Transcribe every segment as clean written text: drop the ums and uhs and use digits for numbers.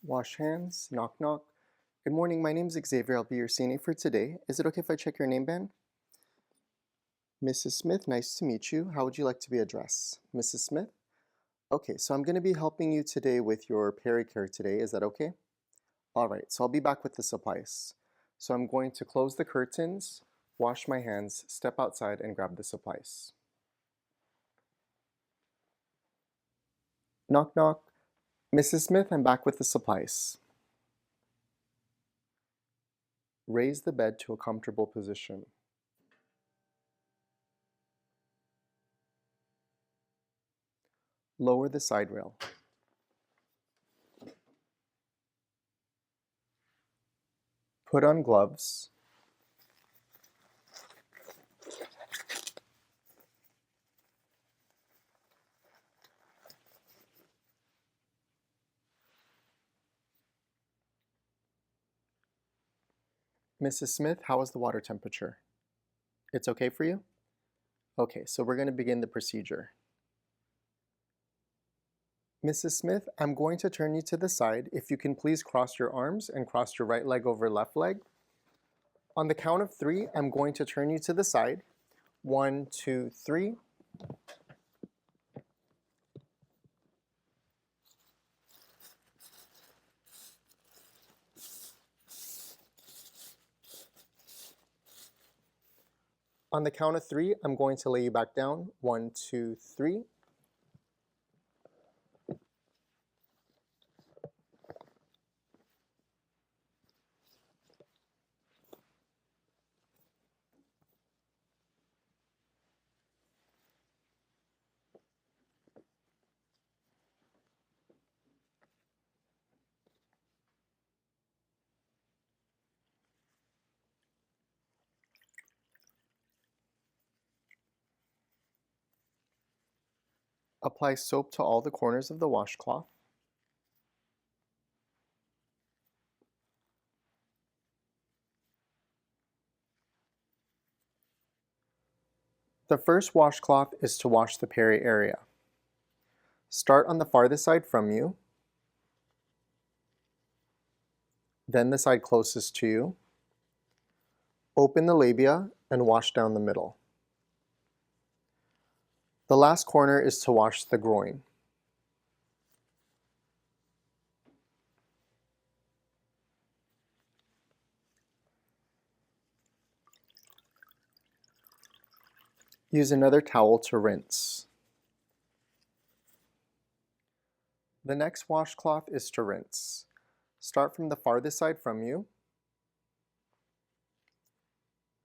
Wash hands, knock knock. Good morning, my name is Xavier. I'll be your CNA for today. Is it okay if I check your name band? Mrs. Smith, nice to meet you. How would you like to be addressed? Mrs. Smith? Okay, so I'm going to be helping you today with your Peri-Care today. Is that okay? Alright, so I'll be back with the supplies. So I'm going to close the curtains, wash my hands, step outside, and grab the supplies. Knock knock. Mrs. Smith, I'm back with the supplies. Raise the bed to a comfortable position. Lower the side rail. Put on gloves. Mrs. Smith, how is the water temperature? It's okay for you? Okay, so we're going to begin the procedure. Mrs. Smith, I'm going to turn you to the side. If you can please cross your arms and cross your right leg over left leg. On the count of 3, I'm going to turn you to the side. 1, 2, 3. On the count of 3, I'm going to lay you back down. 1, 2, 3. Apply soap to all the corners of the washcloth. The first washcloth is to wash the peri area. Start on the farthest side from you, then the side closest to you. Open the labia and wash down the middle. The last corner is to wash the groin. Use another towel to rinse. The next washcloth is to rinse. Start from the farthest side from you,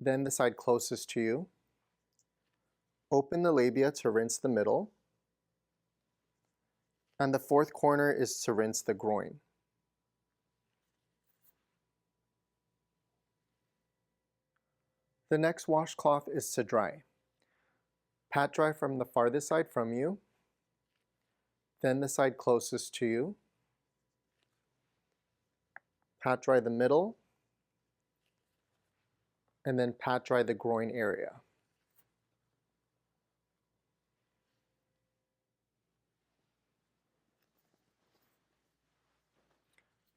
then the side closest to you. Open the labia to rinse the middle, and the fourth corner is to rinse the groin. The next washcloth is to dry. Pat dry from the farthest side from you, then the side closest to you. Pat dry the middle, and then pat dry the groin area.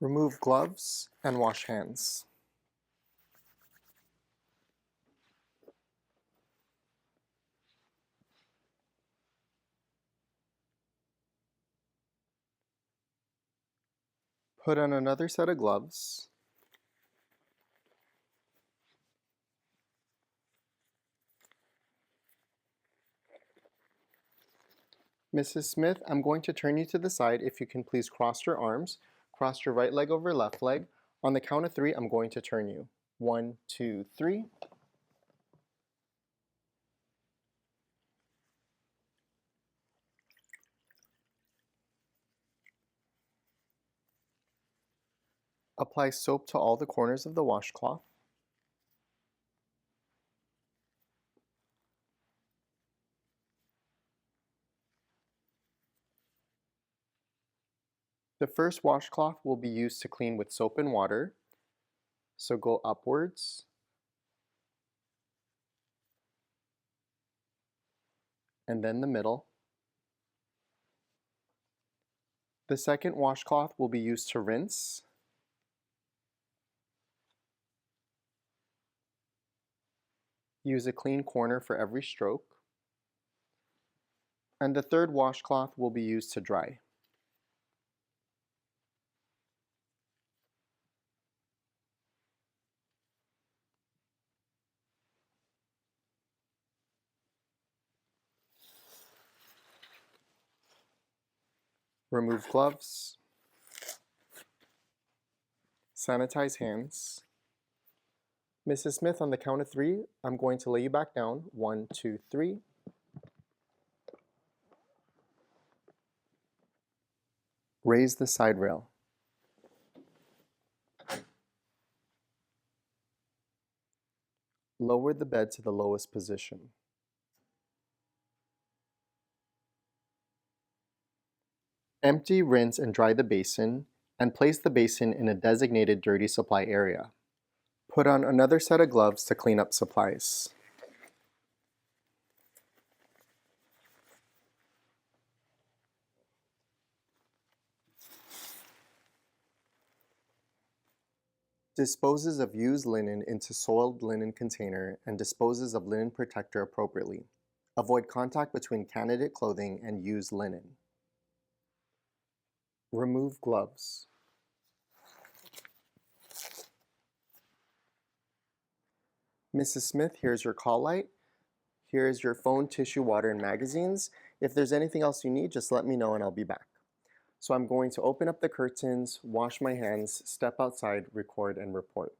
Remove gloves and wash hands. Put on another set of gloves. Mrs. Smith, I'm going to turn you to the side. If you can please cross your arms, cross your right leg over left leg. On the count of 3, I'm going to turn you. 1, 2, 3. Apply soap to all the corners of the washcloth. The first washcloth will be used to clean with soap and water. So go upwards, and then the middle, The second washcloth will be used to rinse. Use a clean corner for every stroke. And the third washcloth will be used to dry. Remove gloves. Sanitize hands. Mrs. Smith, on the count of 3, I'm going to lay you back down. 1, 2, 3. Raise the side rail. Lower the bed to the lowest position. Empty, rinse, and dry the basin, and place the basin in a designated dirty supply area. Put on another set of gloves to clean up supplies. Disposes of used linen into soiled linen container and disposes of linen protector appropriately. Avoid contact between candidate clothing and used linen. Remove gloves. Mrs. Smith, here's your call light. Here's your phone, tissue, water, and magazines. If there's anything else you need, just let me know and I'll be back. So I'm going to open up the curtains, wash my hands, step outside, record, and report.